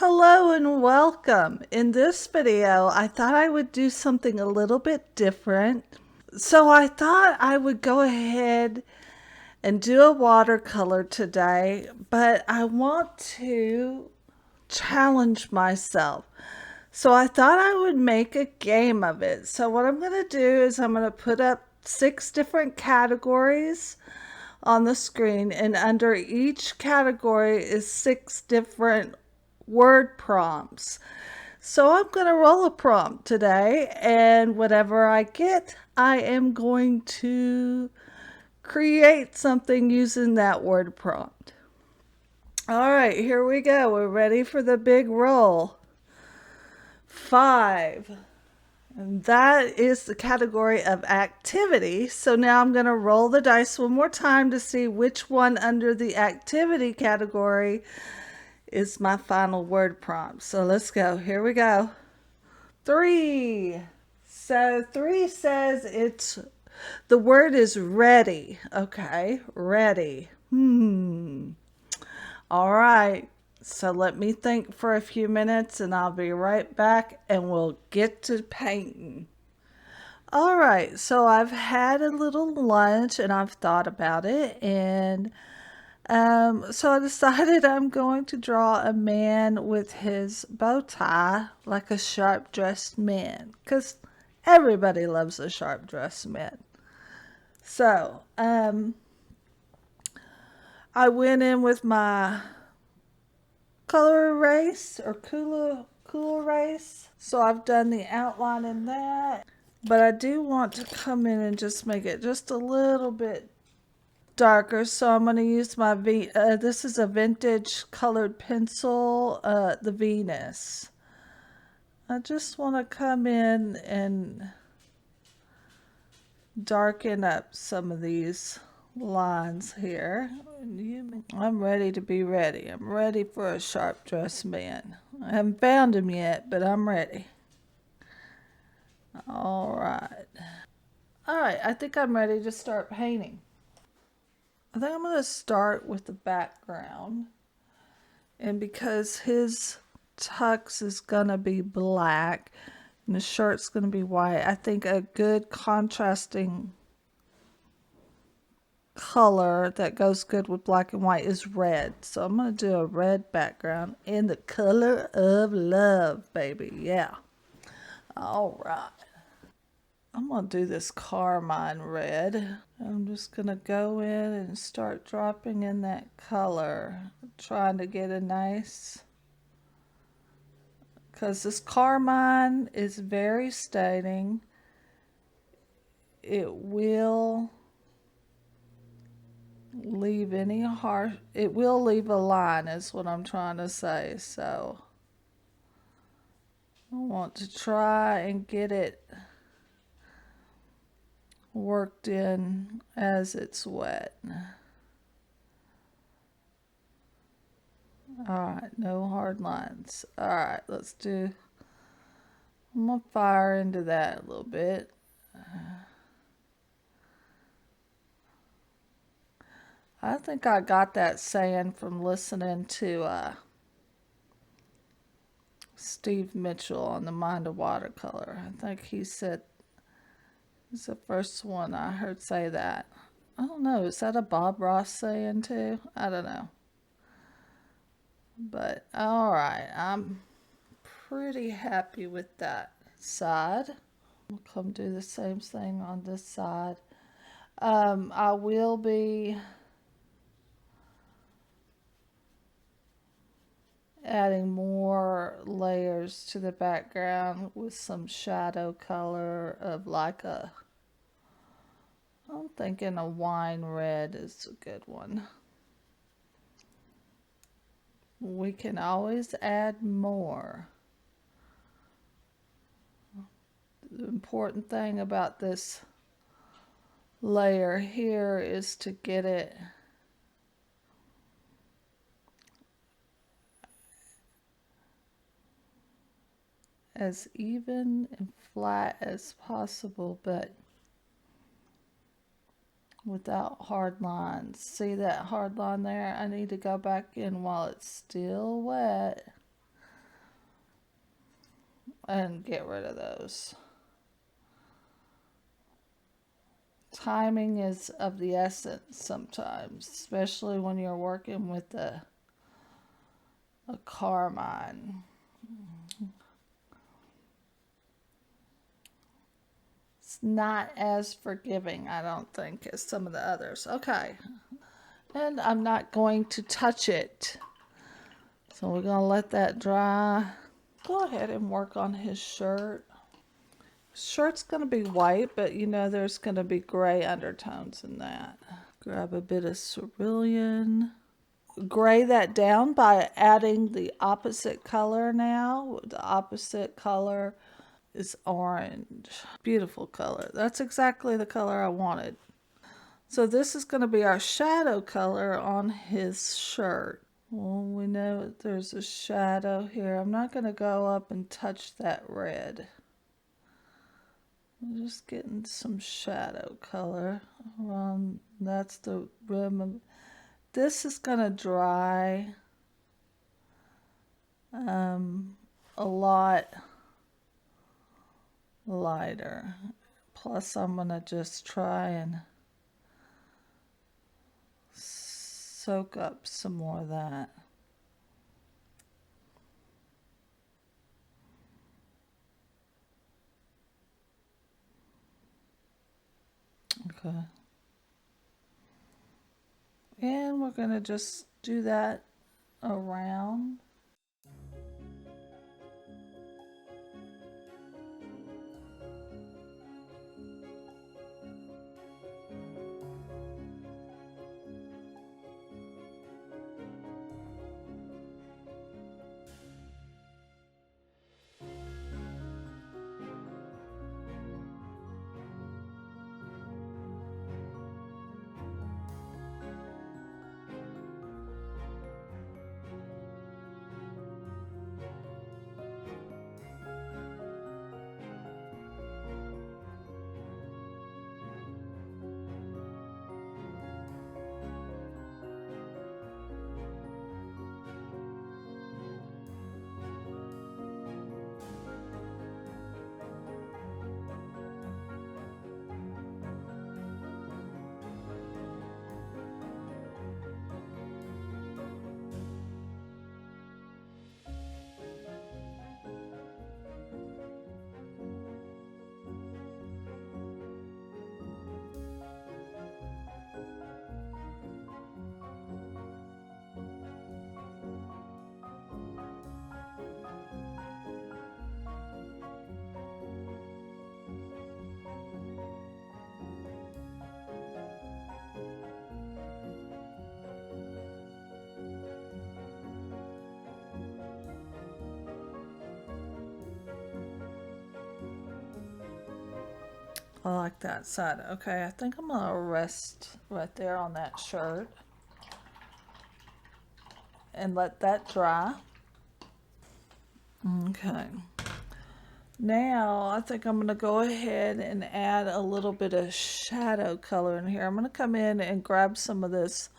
Hello and welcome. In this video, I thought I would do something a little bit different. So I thought I would go ahead and do a watercolor today, but I want to challenge myself. So I thought I would make a game of it. So what I'm going to do is I'm going to put up 6 different categories on the screen, and under each category is 6 different word prompts. So I'm going to roll a prompt today, and whatever I get, I am going to create something using that word prompt. All right, here we go. We're ready for the big roll. 5. And that is the category of activity. So now I'm going to roll the dice one more time to see which one under the activity category is my final word prompt. So let's go. Here we go. 3. So 3 says the word is ready. Okay, ready. All right. So let me think for a few minutes and I'll be right back and we'll get to painting. All right, so I've had a little lunch and I've thought about it, and so I decided I'm going to draw a man with his bow tie, like a sharp dressed man, because everybody loves a sharp dressed man. So I went in with my color erase or cool erase. So I've done the outline in that, but I do want to come in and just make it just a little bit darker. So I'm going to use my this is a vintage colored pencil, the Venus. I just want to come in and darken up some of these lines here. I'm ready to be ready. I'm ready for a sharp dressed man. I haven't found him yet, but I'm ready. All right. All right, I think I'm ready to start painting. I think I'm going to start with the background. And because his tux is going to be black and the shirt's going to be white, I think a good contrasting color that goes good with black and white is red. So I'm going to do a red background in the color of love, baby. Yeah. All right. I'm going to do this carmine red. I'm just going to go in and start dropping in that color, trying to get a nice, because this carmine is very staining. It will leave it will leave a line is what I'm trying to say. So I want to try and get it worked in as it's wet. Alright, no hard lines. Alright, I'm gonna fire into that a little bit. I think I got that saying from listening to Steve Mitchell on the Mind of Watercolor. I think he's the first one I heard say that. I don't know, is that a Bob Ross saying too? I don't know. But alright, I'm pretty happy with that side. I'll come do the same thing on this side. I will be adding more layers to the background with some shadow color of I'm thinking a wine red is a good one. We can always add more. The important thing about this layer here is to get it as even and flat as possible, but without hard lines. See that hard line there? I need to go back in while it's still wet and get rid of those. Timing is of the essence sometimes, especially when you're working with a carmine. It's not as forgiving, I don't think, as some of the others. Okay. And I'm not going to touch it. So we're going to let that dry. Go ahead and work on his shirt. Shirt's going to be white, but you know there's going to be gray undertones in that. Grab a bit of cerulean. Gray that down by adding the opposite color now. The opposite color is orange. Beautiful color. That's exactly the color I wanted. So this is going to be our shadow color on his shirt. Well, we know there's a shadow here. I'm not going to go up and touch that red. I'm just getting some shadow color around. That's the rim. This is going to dry a lot lighter. Plus, I'm going to just try and soak up some more of that. Okay. And we're going to just do that around. I like that side. Okay, I think I'm going to rest right there on that shirt and let that dry. Okay. Now, I think I'm going to go ahead and add a little bit of shadow color in here. I'm going to come in and grab some of this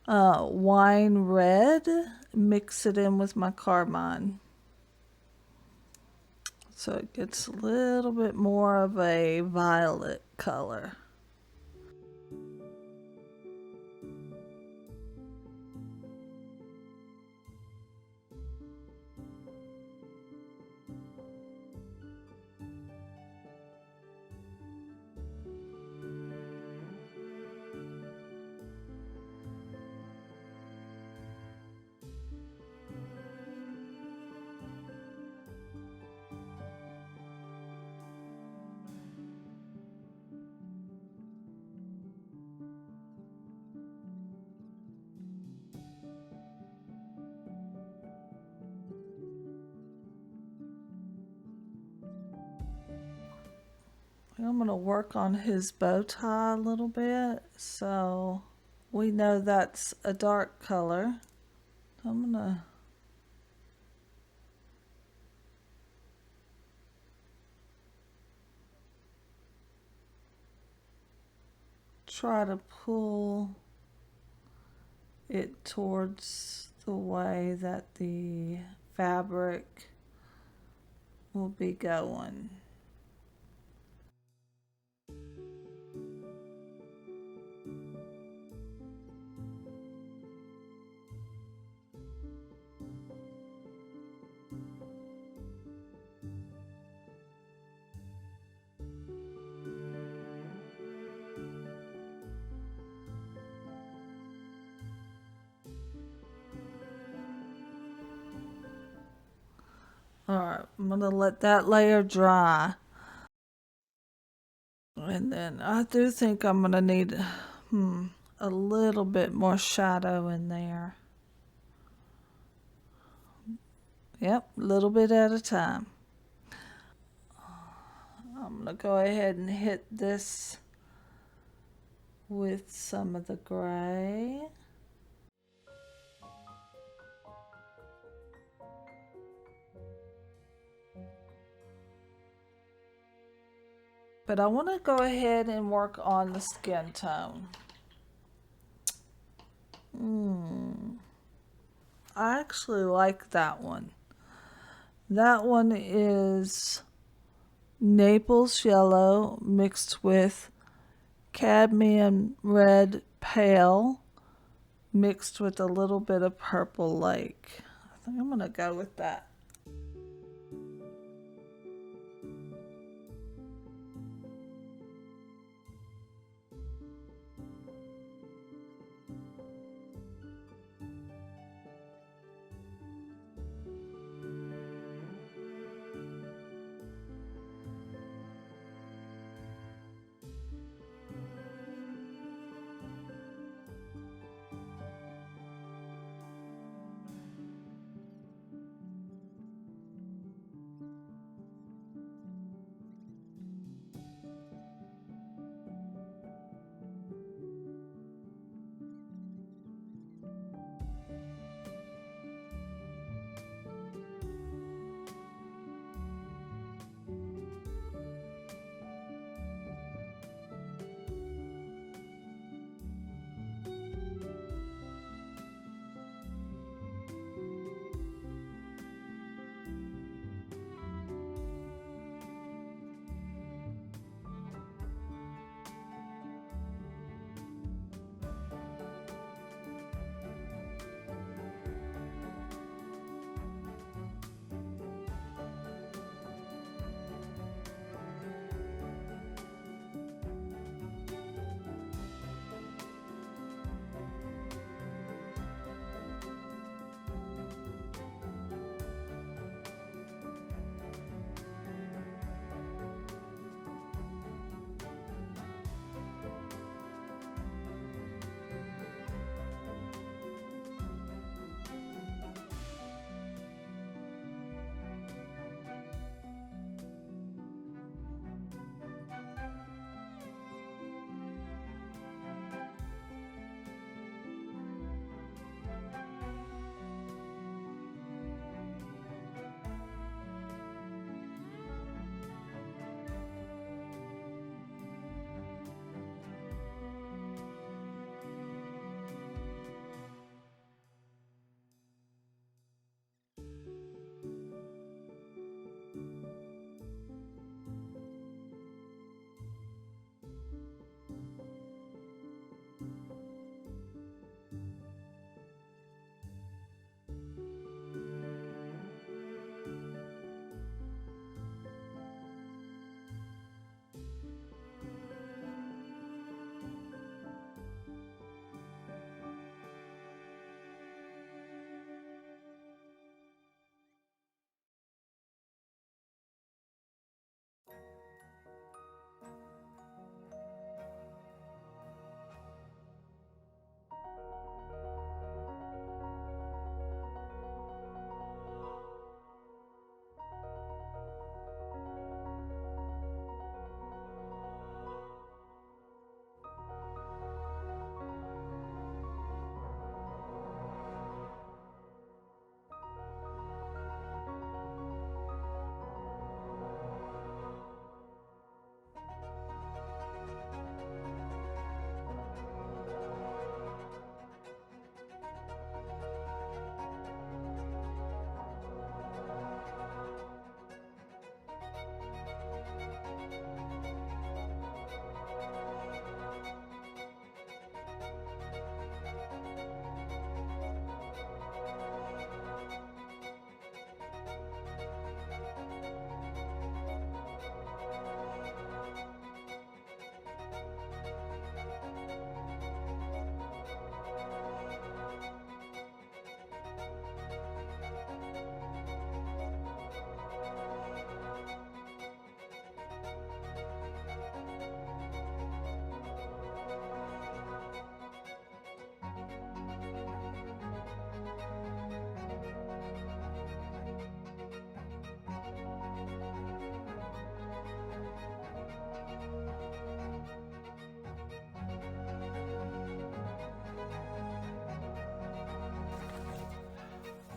wine red, mix it in with my carmine. So it gets a little bit more of a violet color. I'm going to work on his bow tie a little bit. So we know that's a dark color. I'm going to try to pull it towards the way that the fabric will be going. Alright, I'm going to let that layer dry. And then I do think I'm going to need a little bit more shadow in there. Yep, a little bit at a time. I'm going to go ahead and hit this with some of the gray. But I want to go ahead and work on the skin tone. I actually like that one. That one is Naples yellow mixed with cadmium red pale mixed with a little bit of purple lake. I think I'm going to go with that.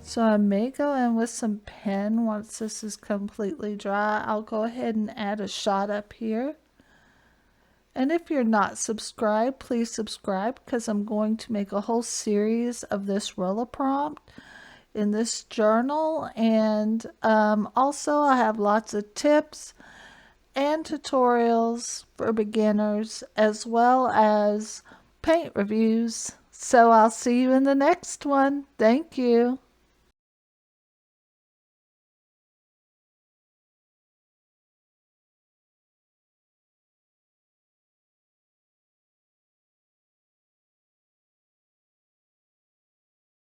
So I may go in with some pen once this is completely dry. I'll go ahead and add a shot up here. And if you're not subscribed, please subscribe, because I'm going to make a whole series of this roller prompt in this journal. And also I have lots of tips and tutorials for beginners, as well as paint reviews. So I'll see you in the next one. Thank you.